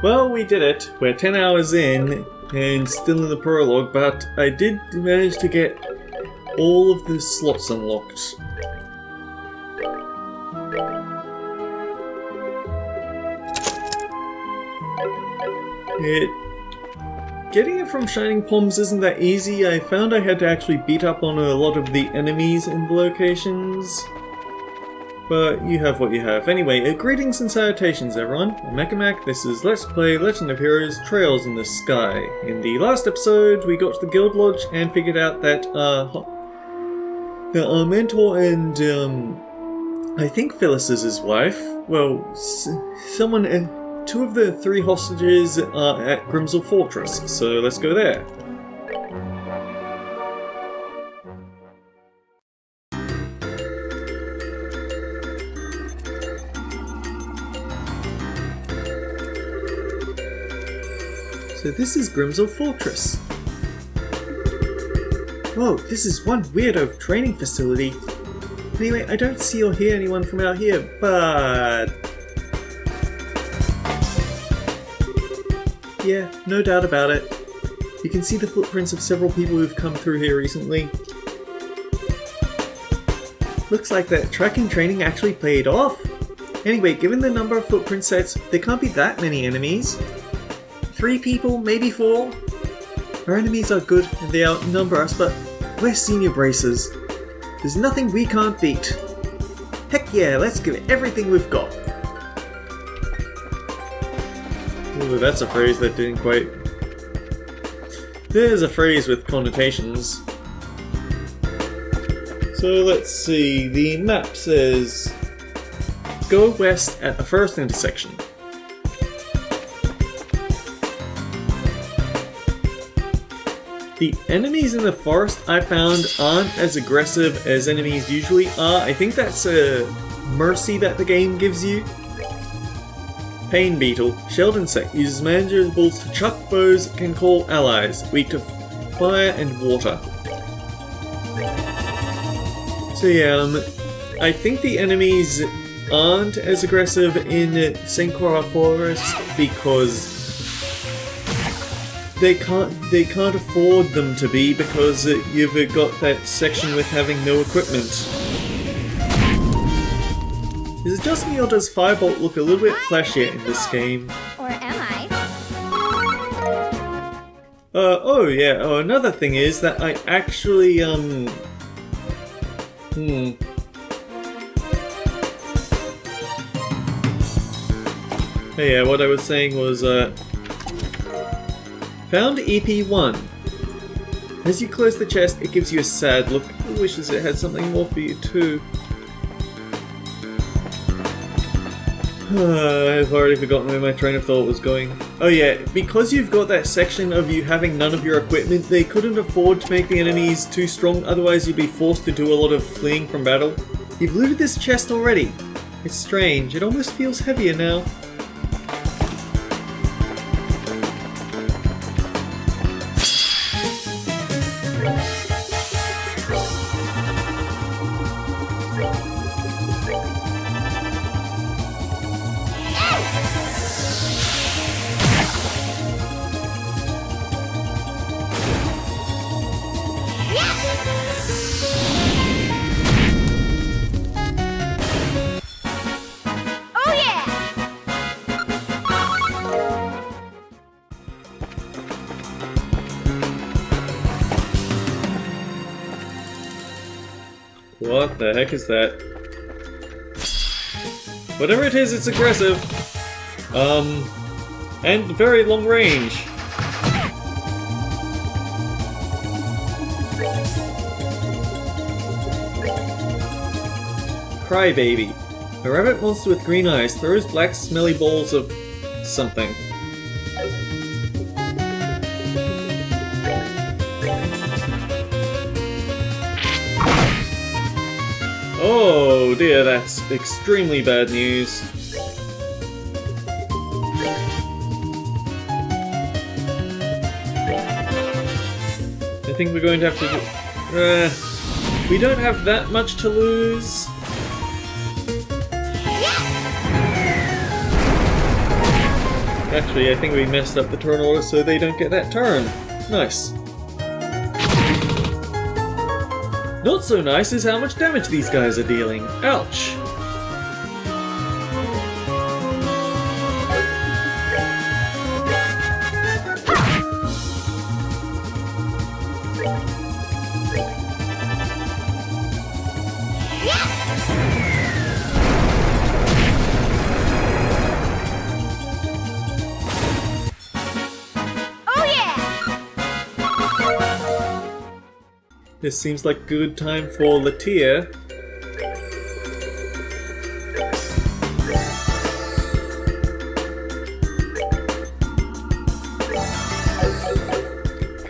Well, we did it. We're 10 hours in and still in the prologue, but I did manage to get all of the slots unlocked. Getting it from Shining Palms isn't that easy. I found I had to actually beat up on a lot of the enemies in the locations. But you have what you have. Anyway, greetings and salutations everyone. I'm Mekamac. This is Let's Play Legend of Heroes Trails in the Sky. In the last episode, we got to the Guild Lodge and figured out that our mentor and I think Phyllis is his wife. Well, two of the three hostages are at Grimsel Fortress, so let's go there. So this is Grimsel Fortress. Whoa, this is one weirdo training facility. Anyway, I don't see or hear anyone from out here, but... yeah, no doubt about it. You can see the footprints of several people who've come through here recently. Looks like that tracking training actually paid off. Anyway, given the number of footprint sets, there can't be that many enemies. 3 people, maybe 4? Our enemies are good and they outnumber us, but we're senior bracers. There's nothing we can't beat. Heck yeah, let's give it everything we've got. Ooh, that's a phrase that didn't quite... There's a phrase with connotations. So let's see, the map says... go west at the first intersection. The enemies in the forest I found aren't as aggressive as enemies usually are. I think that's a mercy that the game gives you. Pain Beetle. Shelled insect. Uses mandibles to chuck foes, can call allies. Weak to fire and water. So yeah, I think the enemies aren't as aggressive in St. Croix Forest because they can't afford them to be because you've got that section with having no equipment. Is it just me or does Firebolt look a little bit flashier in this game? Or am I? Oh yeah, another thing is that I actually, Hey, yeah, what I was saying was, found EP1. As you close the chest, it gives you a sad look. It wishes it had something more for you too. I've already forgotten where my train of thought was going. Oh yeah, because you've got that section of you having none of your equipment, they couldn't afford to make the enemies too strong, otherwise you'd be forced to do a lot of fleeing from battle. You've looted this chest already. It's strange, it almost feels heavier now. What the heck is that? Whatever it is, it's aggressive. And very long range. Crybaby. A rabbit monster with green eyes throws black smelly balls of something. Oh dear, that's extremely bad news. I think we're going to have to do... we don't have that much to lose. Actually, I think we messed up the turn order so they don't get that turn. Nice. Not so nice is how much damage these guys are dealing. Ouch. This seems like a good time for Latia.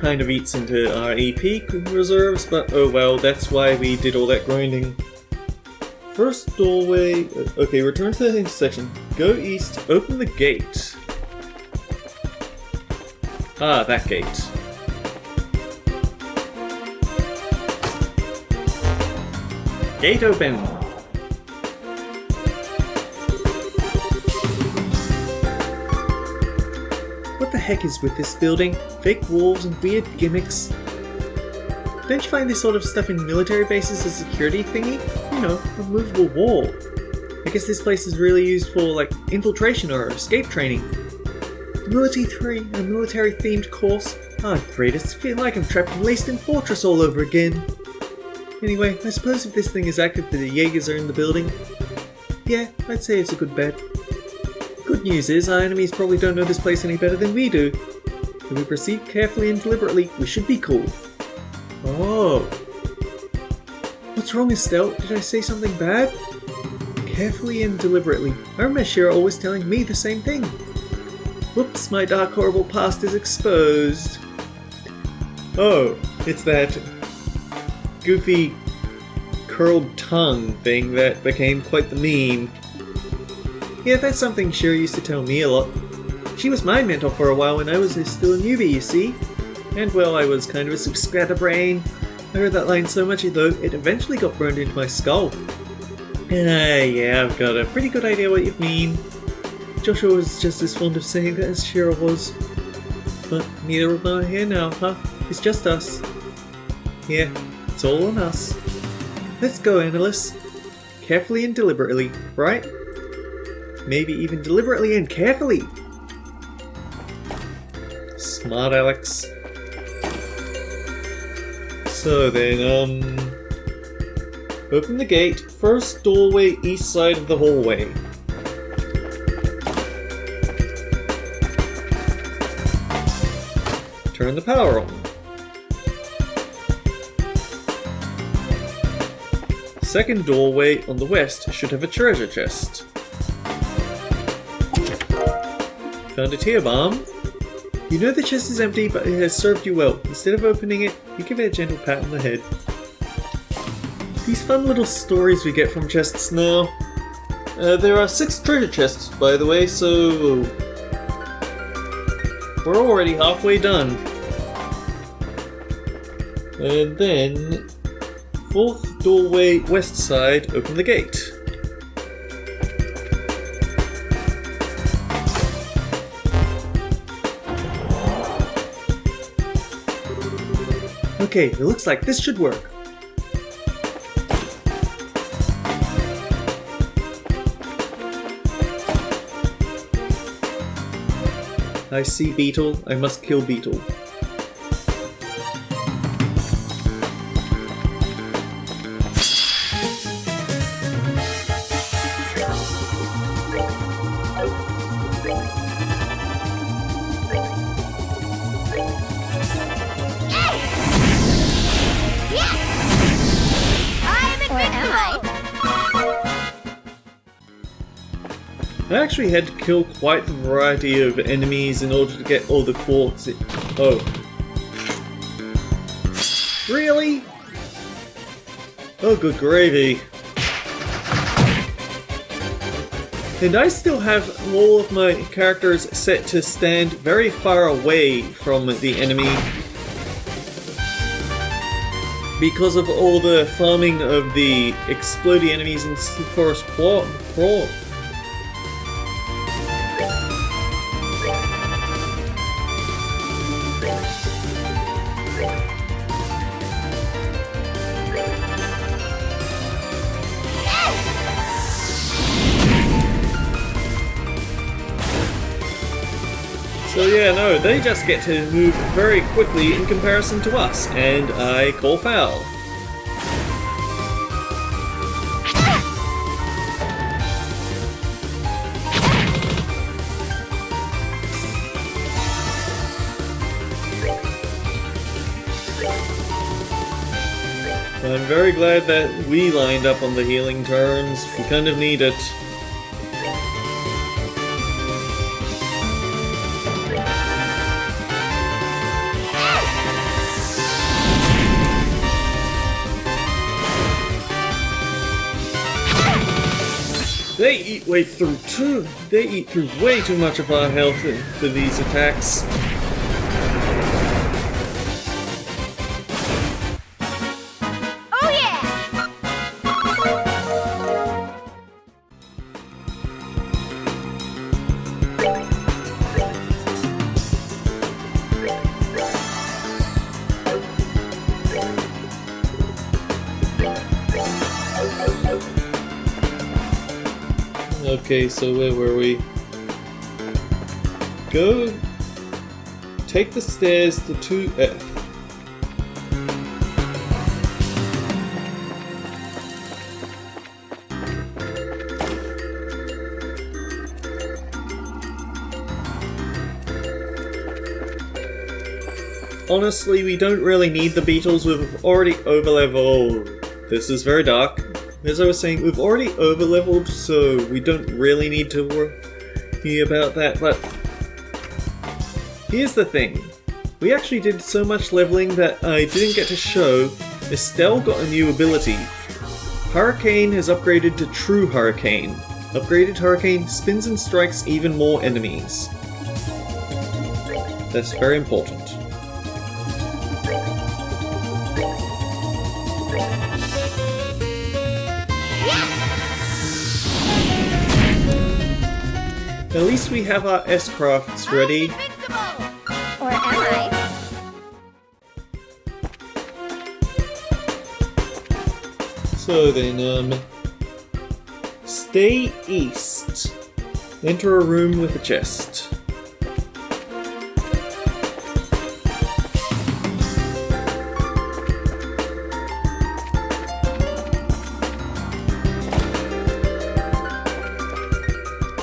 Kind of eats into our AP reserves, but oh well, that's why we did all that grinding. First doorway... Okay, return to the intersection. Go east, open the gate. Ah, that gate. Gate open! What the heck is with this building? Fake walls and weird gimmicks. Don't you find this sort of stuff in military bases a security thingy? You know, a movable wall. I guess this place is really used for, like, infiltration or escape training. Military 3, a military-themed course. Ah, great, I feel like I'm trapped and laced in Fortress all over again. Anyway, I suppose if this thing is active, the Jaegers are in the building. Yeah, I'd say it's a good bet. Good news is, our enemies probably don't know this place any better than we do. If we proceed carefully and deliberately, we should be cool. Oh. What's wrong, Estelle? Did I say something bad? Carefully and deliberately. I remember Shira always telling me the same thing. Whoops, my dark horrible past is exposed. Oh, it's that goofy curled tongue thing that became quite the meme. Yeah, that's something Shira used to tell me a lot. She was my mentor for a while when I was still a newbie, you see. And well, I was kind of a scatterbrain. I heard that line so much though, it eventually got burned into my skull. Yeah, I've got a pretty good idea what you mean. Joshua was just as fond of saying that as Shira was. But neither of them are here now, huh? It's just us. Yeah. It's all on us. Let's go, Annalise. Carefully and deliberately, right? Maybe even deliberately and carefully. Smart Alex. So then, open the gate. First doorway, east side of the hallway. Turn the power on. Second doorway on the west should have a treasure chest. Found a tear bomb. You know the chest is empty, but it has served you well. Instead of opening it, you give it a gentle pat on the head. These fun little stories we get from chests now. There are 6 treasure chests, by the way, so we're already halfway done. And then 4th doorway, west side, open the gate. Okay, it looks like this should work. I see Beetle, I must kill Beetle. I actually had to kill quite the variety of enemies in order to get all the quartz. Oh. Really? Oh, good gravy. And I still have all of my characters set to stand very far away from the enemy because of all the farming of the exploding enemies in Forest Crawl. So yeah, no, they just get to move very quickly in comparison to us, and I call foul. I'm very glad that we lined up on the healing turns. We kind of need it. They eat way through too. They eat through way too much of our health for these attacks. Okay, so where were we? Go... Take the stairs to 2F. Honestly, we don't really need the beetles, we've already overleveled. This is very dark. As I was saying, we've already overleveled, so we don't really need to worry about that, but here's the thing. We actually did so much leveling that I didn't get to show. Estelle got a new ability. Hurricane has upgraded to True Hurricane. Upgraded Hurricane spins and strikes even more enemies. That's very important. At least we have our S-crafts ready. Or am I? So then, stay east. Enter a room with a chest.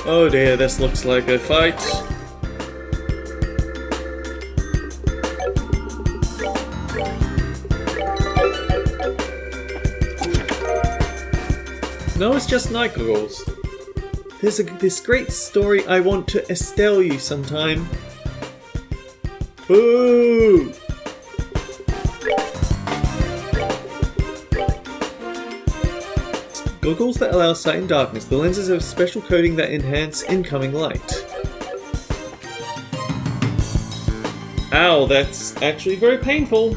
Oh dear, this looks like a fight. No, it's just night goggles. There's this great story I want to Estelle you sometime. Boo! Goggles that allow sight in darkness. The lenses have special coating that enhance incoming light. Ow, that's actually very painful.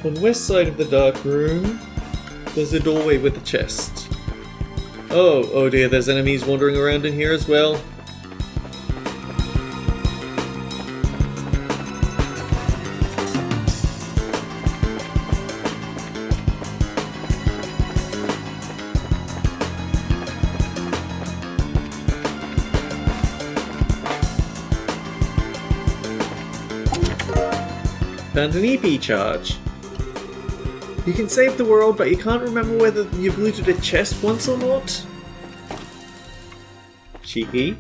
On the west side of the dark room, there's a doorway with a chest. Oh dear, there's enemies wandering around in here as well. Found an EP charge. You can save the world, but you can't remember whether you've looted a chest once or not? Cheeky.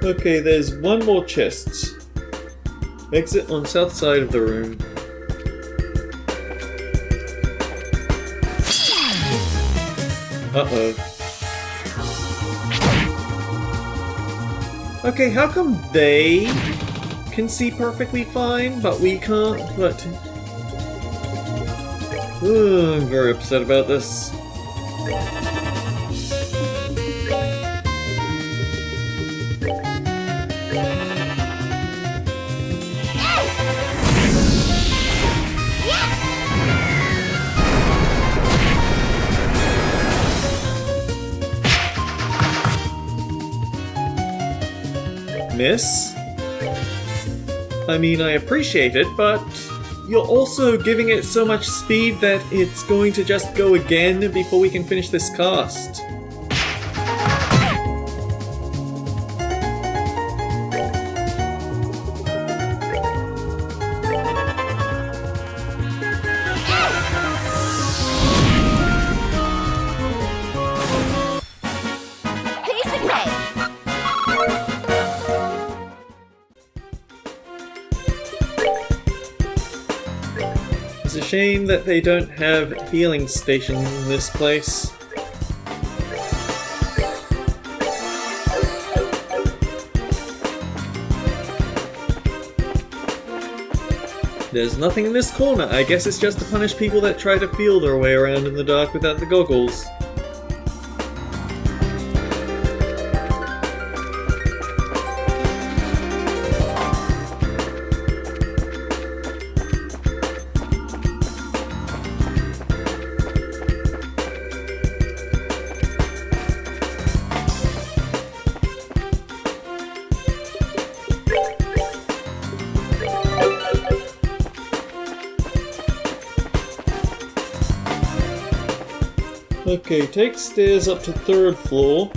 Okay, there's one more chest. Exit on south side of the room. Uh-oh. Okay, how come they can see perfectly fine, but we can't? But I'm very upset about this. Miss? I mean, I appreciate it, but you're also giving it so much speed that it's going to just go again before we can finish this cast. It's a shame that they don't have healing stations in this place. There's nothing in this corner. I guess it's just to punish people that try to feel their way around in the dark without the goggles. Okay, take stairs up to 3rd floor.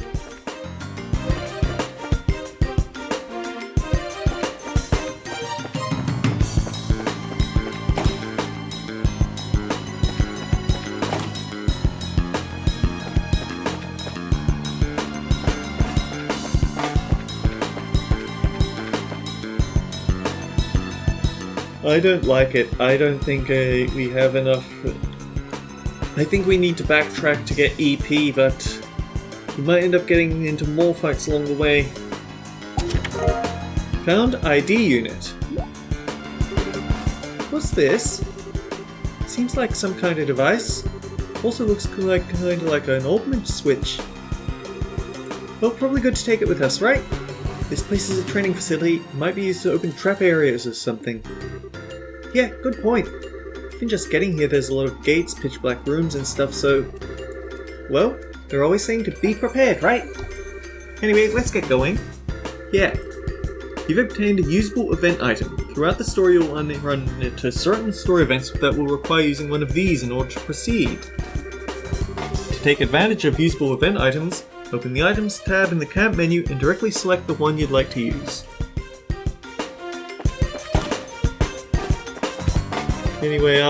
I don't like it. I don't think we have enough. I think we need to backtrack to get EP, but we might end up getting into more fights along the way. Found ID unit. What's this? Seems like some kind of device. Also looks kind of like an augment switch. Well, probably good to take it with us, right? This place is a training facility. It might be used to open trap areas or something. Yeah, good point. Even just getting here, there's a lot of gates, pitch black rooms and stuff, so... Well, they're always saying to be prepared, right? Anyway, let's get going. Yeah. You've obtained a usable event item. Throughout the story, you'll run into certain story events that will require using one of these in order to proceed. To take advantage of usable event items, open the Items tab in the camp menu and directly select the one you'd like to use. Anyway,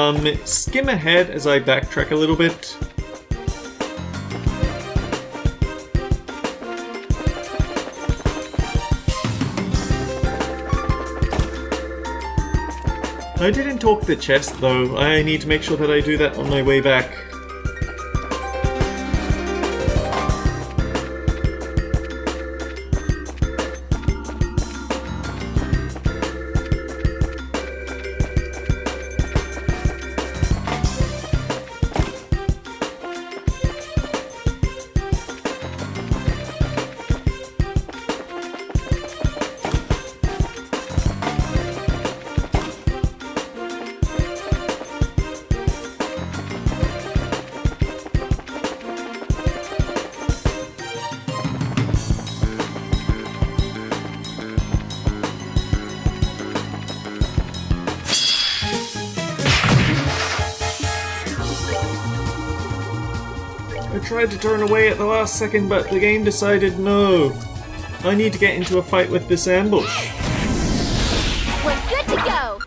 skim ahead as I backtrack a little bit. I didn't talk the chest though. I need to make sure that I do that on my way back. I tried to turn away at the last second, but the game decided no. I need to get into a fight with this ambush. We're good to go!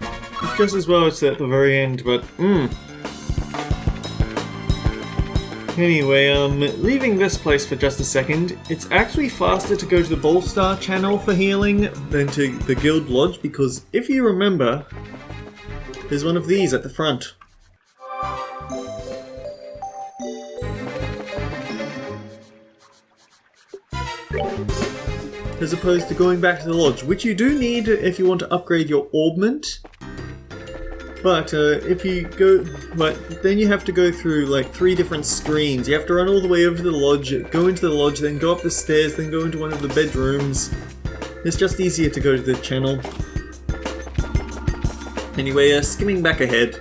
It's just as well it's at the very end, but Anyway, leaving this place for just a second, it's actually faster to go to the Bolstar channel for healing than to the Guild Lodge, because if you remember, there's one of these at the front. As opposed to going back to the lodge, which you do need if you want to upgrade your augment. But if you go, then you have to go through like 3 different screens. You have to run all the way over to the lodge, go into the lodge, then go up the stairs, then go into one of the bedrooms. It's just easier to go to the channel. Anyway, skimming back ahead.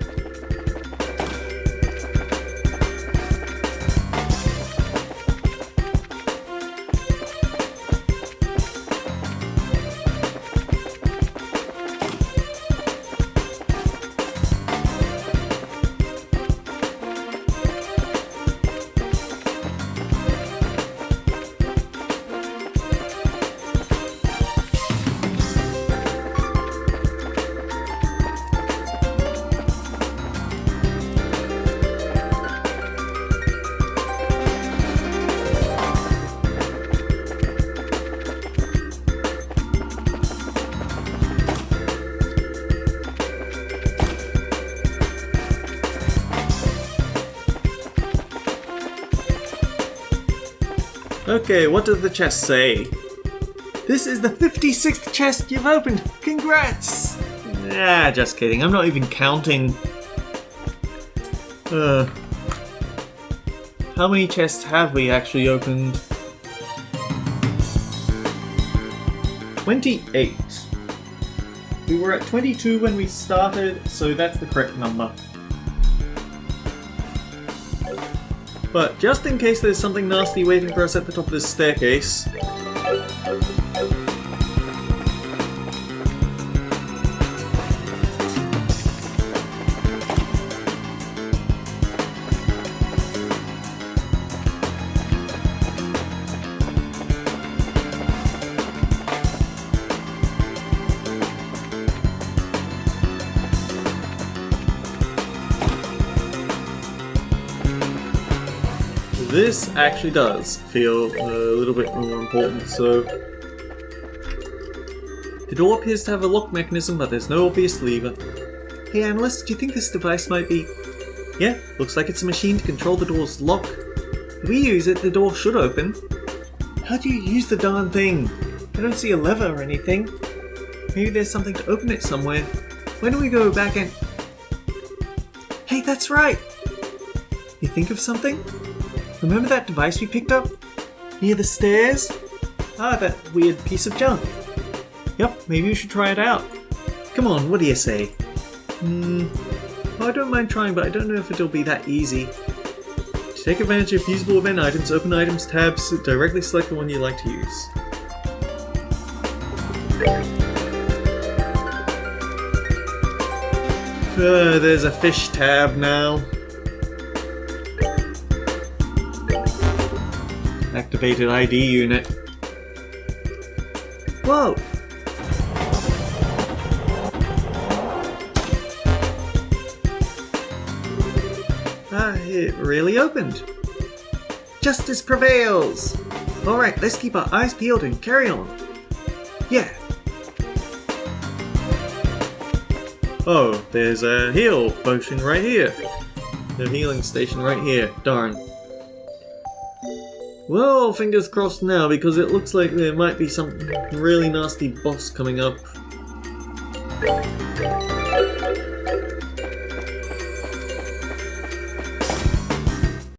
Okay, what does the chest say? This is the 56th chest you've opened! Congrats! Ah, just kidding. I'm not even counting. How many chests have we actually opened? 28. We were at 22 when we started, so that's the correct number. But just in case there's something nasty waiting for us at the top of this staircase... This actually does feel a little bit more important, so... The door appears to have a lock mechanism, but there's no obvious lever. Hey analyst, do you think this device might be... Yeah, looks like it's a machine to control the door's lock. If we use it, the door should open. How do you use the darn thing? I don't see a lever or anything. Maybe there's something to open it somewhere. When do we go back and... Hey, that's right! You think of something? Remember that device we picked up? Near the stairs? Ah, that weird piece of junk. Yep, maybe we should try it out. Come on, what do you say? I don't mind trying, but I don't know if it'll be that easy. To take advantage of usable event items, open items tabs, directly select the one you like to use. There's a fish tab now. Activated ID unit. Whoa! Ah, it really opened. Justice prevails! Alright, let's keep our eyes peeled and carry on. Yeah. Oh, there's a heal potion right here. The healing station right here. Darn. Well, fingers crossed now, because it looks like there might be some really nasty boss coming up.